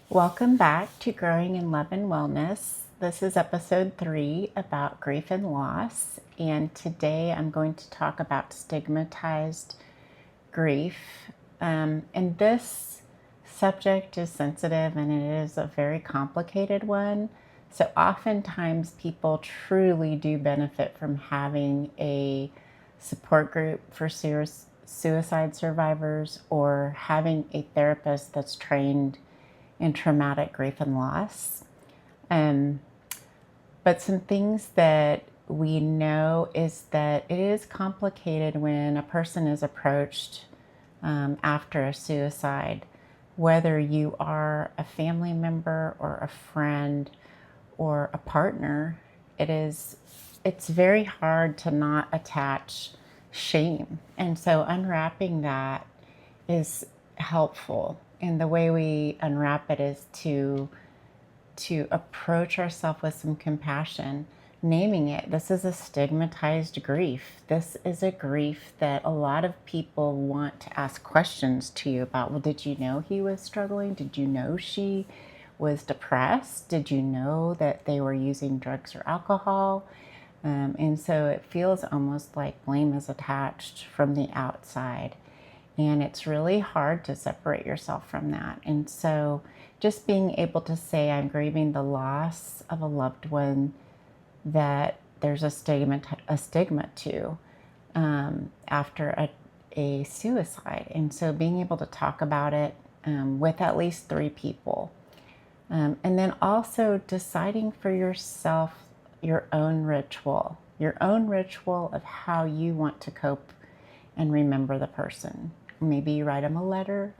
Welcome back to Growing in Love and Wellness. This is episode 3 about grief and loss. And today I'm going to talk about stigmatized grief. And this subject is sensitive and it is a very complicated one. So oftentimes people truly do benefit from having a support group for suicide survivors or having a therapist that's trained in traumatic grief and loss. But some things that we know is that it is complicated when a person is approached after a suicide, whether you are a family member or a friend or a partner. It's very hard to not attach shame. And so unwrapping that is helpful. And the way we unwrap it is to approach ourselves with some compassion, naming it. This is a stigmatized grief. This is a grief that a lot of people want to ask questions to you about. Well, did you know he was struggling? Did you know she was depressed? Did you know that they were using drugs or alcohol? And so it feels almost like blame is attached from the outside. And it's really hard to separate yourself from that. And so just being able to say, I'm grieving the loss of a loved one that there's a stigma to after a suicide. And so being able to talk about it with at least 3 people. And then also deciding for yourself your own ritual of how you want to cope and remember the person. Maybe you write them a letter.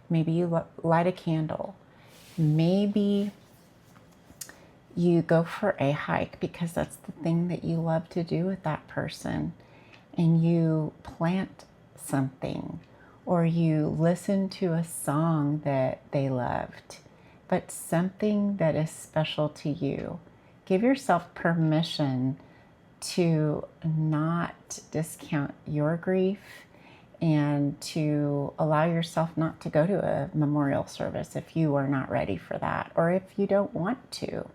Maybe you light a candle. Maybe you go for a hike because that's the thing that you love to do with that person. And you plant something, or you listen to a song that they loved, but something that is special to you. Give yourself permission to not discount your grief and to allow yourself not to go to a memorial service if you are not ready for that, or if you don't want to.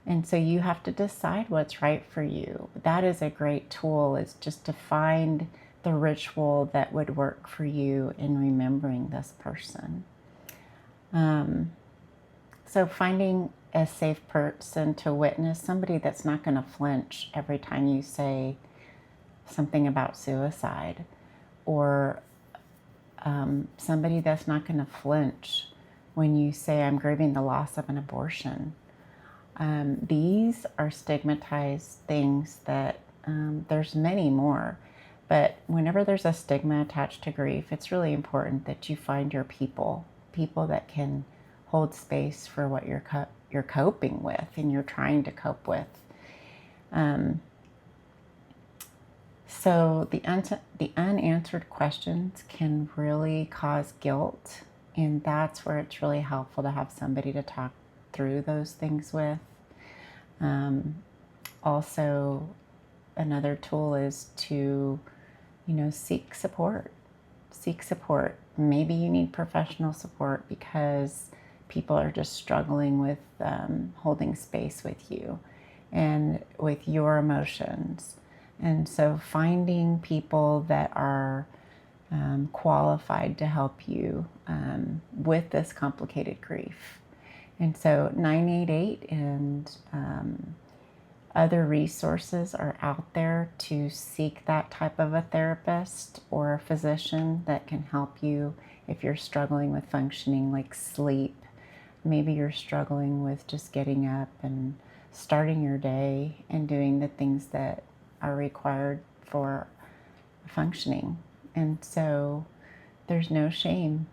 And so you have to decide what's right for you. That is a great tool, is just to find the ritual that would work for you in remembering this person. So finding a safe person to witness, somebody that's not going to flinch every time you say something about suicide, or somebody that's not going to flinch when you say, I'm grieving the loss of an abortion. These are stigmatized things that there's many more. But whenever there's a stigma attached to grief, it's really important that you find your people that can hold space for what you're coping with and you're trying to cope with. So the unanswered questions can really cause guilt, and that's where it's really helpful to have somebody to talk through those things with. Also, another tool is to, seek support. Maybe you need professional support because people are just struggling with holding space with you and with your emotions. And so finding people that are qualified to help you with this complicated grief. And so 988 and other resources are out there to seek that type of a therapist or a physician that can help you if you're struggling with functioning, like sleep. Maybe you're struggling with just getting up and starting your day and doing the things that are required for functioning. And so there's no shame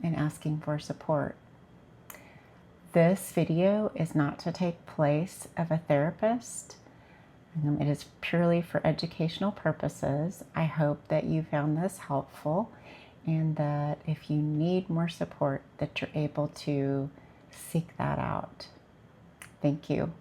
in asking for support. This video is not to take place of a therapist. It is purely for educational purposes. I hope that you found this helpful, and that if you need more support, that you're able to seek that out. Thank you.